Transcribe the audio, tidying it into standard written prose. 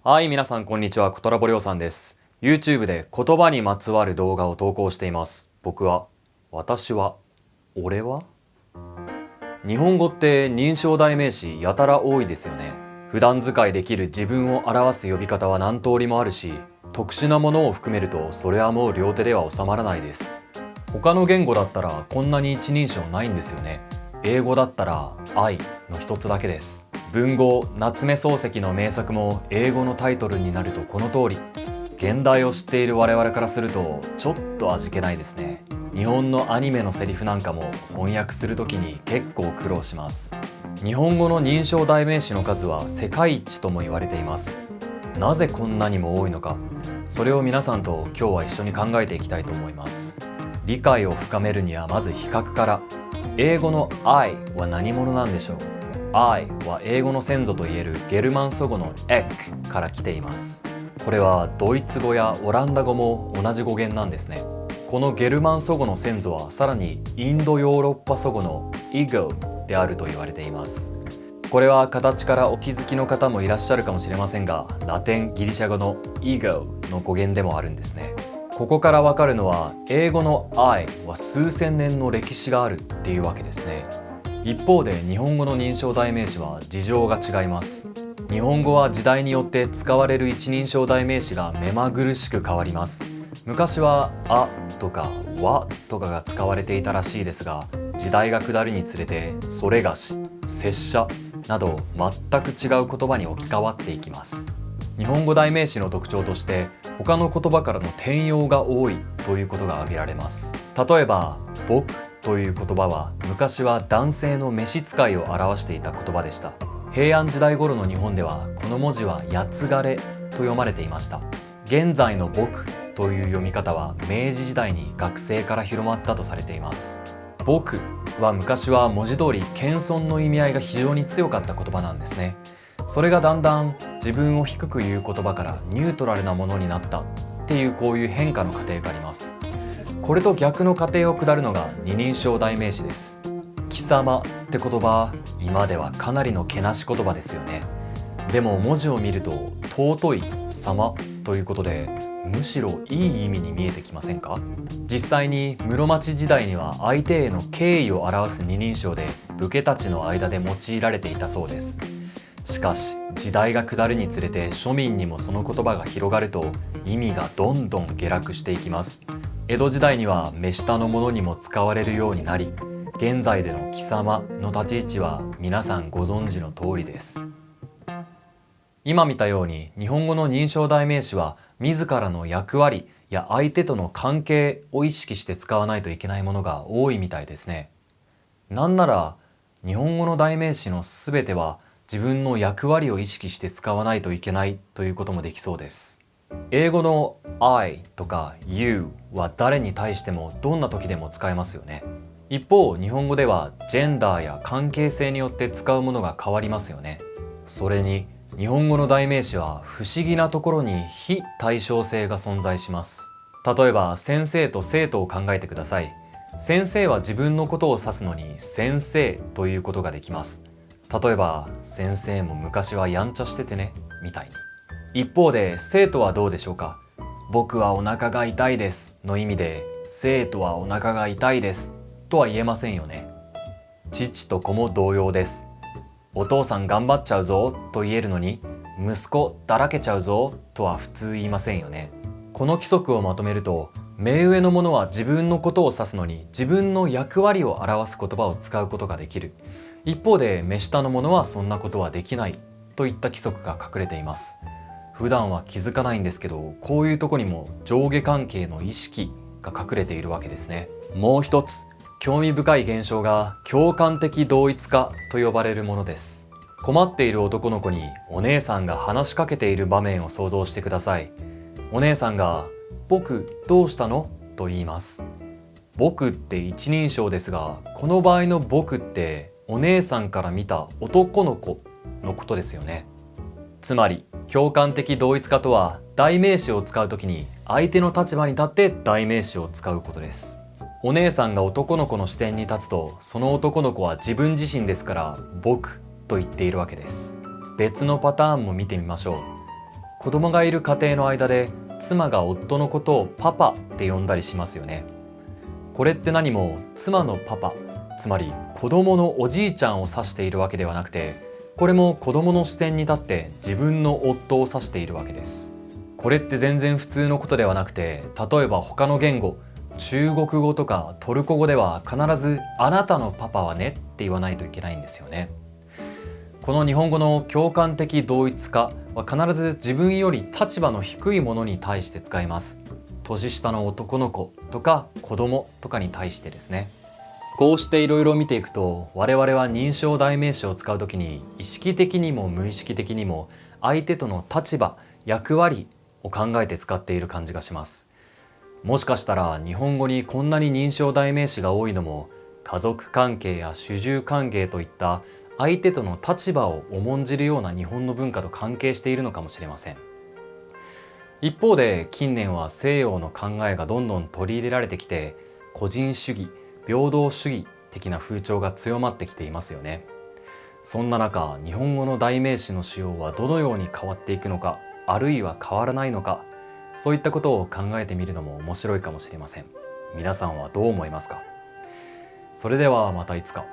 はい、皆さんこんにちは。コトラボりょうさんです。YouTube で言葉にまつわる動画を投稿しています。僕は、私は、俺は日本語って認証代名詞やたら多いですよね。普段使いできる自分を表す呼び方は何通りもあるし、特殊なものを含めるとそれはもう両手では収まらないです。他の言語だったらこんなに一人称ないんですよね。英語だったら愛の一つだけです。文豪夏目漱石の名作も英語のタイトルになるとこの通り。現代を知っている我々からするとちょっと味気ないですね。日本のアニメのセリフなんかも翻訳するときに結構苦労します。日本語の認証代名詞の数は世界一とも言われています。なぜこんなにも多いのか、それを皆さんと今日は一緒に考えていきたいと思います。理解を深めるにはまず比較から。英語の I は何者なんでしょう。 I は英語の先祖といえるゲルマン祖語の ek から来ています。これはドイツ語やオランダ語も同じ語源なんですね。このゲルマン祖語の先祖はさらにインドヨーロッパ祖語の ego であると言われています。これは形からお気づきの方もいらっしゃるかもしれませんが、ラテンギリシャ語の ego の語源でもあるんですね。ここからわかるのは、英語の I は数千年の歴史があるっていうわけですね。一方で日本語の認証代名詞は事情が違います。日本語は時代によって使われる一人称代名詞が目まぐるしく変わります。昔はあとかわとかが使われていたらしいですが、時代が下るにつれてそれがし、拙者など全く違う言葉に置き換わっていきます。日本語代名詞の特徴として他の言葉からの転用が多いということが挙げられます。例えば僕という言葉は昔は男性の召使いを表していた言葉でした。平安時代頃の日本ではこの文字はやつがれと読まれていました。現在の僕という読み方は明治時代に学生から広まったとされています。僕は昔は文字通り謙遜の意味合いが非常に強かった言葉なんですね。それがだんだん自分を低く言う言葉からニュートラルなものになったっていうこういう変化の過程があります。これと逆の過程を下るのが二人称代名詞です。貴様って言葉、今ではかなりのけなし言葉ですよね。でも文字を見ると尊い様ということで、むしろいい意味に見えてきませんか？実際に室町時代には相手への敬意を表す二人称で武家たちの間で用いられていたそうです。しかし時代が下るにつれて庶民にもその言葉が広がると意味がどんどん下落していきます。江戸時代には目下のものにも使われるようになり、現在での貴様の立ち位置は皆さんご存知の通りです。今見たように日本語の認証代名詞は自らの役割や相手との関係を意識して使わないといけないものが多いみたいですね。なんなら日本語の代名詞のすべては自分の役割を意識して使わないといけないということもできそうです。英語の I とか You は誰に対してもどんな時でも使えますよね。一方、日本語ではジェンダーや関係性によって使うものが変わりますよね。それに日本語の代名詞は不思議なところに非対称性が存在します。例えば先生と生徒を考えてください。先生は自分のことを指すのに先生ということができます。例えば先生も昔はやんちゃしててねみたいに。一方で生徒はどうでしょうか。僕はお腹が痛いですの意味で生徒はお腹が痛いですとは言えませんよね。父と子も同様です。お父さん頑張っちゃうぞと言えるのに息子だらけちゃうぞとは普通言いませんよね。この規則をまとめると、目上のものは自分のことを指すのに自分の役割を表す言葉を使うことができる。一方で目下のものはそんなことはできないといった規則が隠れています。普段は気づかないんですけど、こういうとこにも上下関係の意識が隠れているわけですね。もう一つ興味深い現象が共感的同一化と呼ばれるものです。困っている男の子にお姉さんが話しかけている場面を想像してください。お姉さんが僕どうしたのと言います。僕って一人称ですが、この場合の僕ってお姉さんから見た男の子のことですよね。つまり共感的同一化とは代名詞を使うときに相手の立場に立って代名詞を使うことです。お姉さんが男の子の視点に立つと、その男の子は自分自身ですから僕と言っているわけです。別のパターンも見てみましょう。子供がいる家庭の間で妻が夫のことをパパって呼んだりしますよね。これって何も妻のパパ、つまり子供のおじいちゃんを指しているわけではなくて、これも子供の視点に立って自分の夫を指しているわけです。これって全然普通のことではなくて、例えば他の言語、中国語とかトルコ語では必ずあなたのパパはねって言わないといけないんですよね。この日本語の共感的同一化は必ず自分より立場の低いものに対して使います。年下の男の子とか子供とかに対してですね。こうしていろいろ見ていくと、我々は認証代名詞を使うときに意識的にも無意識的にも相手との立場、役割を考えて使っている感じがします。もしかしたら日本語にこんなに認証代名詞が多いのも、家族関係や主従関係といった相手との立場を重んじるような日本の文化と関係しているのかもしれません。一方で近年は西洋の考えがどんどん取り入れられてきて、個人主義、平等主義的な風潮が強まってきていますよね。そんな中、日本語の代名詞の使用はどのように変わっていくのか、あるいは変わらないのか、そういったことを考えてみるのも面白いかもしれません。皆さんはどう思いますか？それではまたいつか。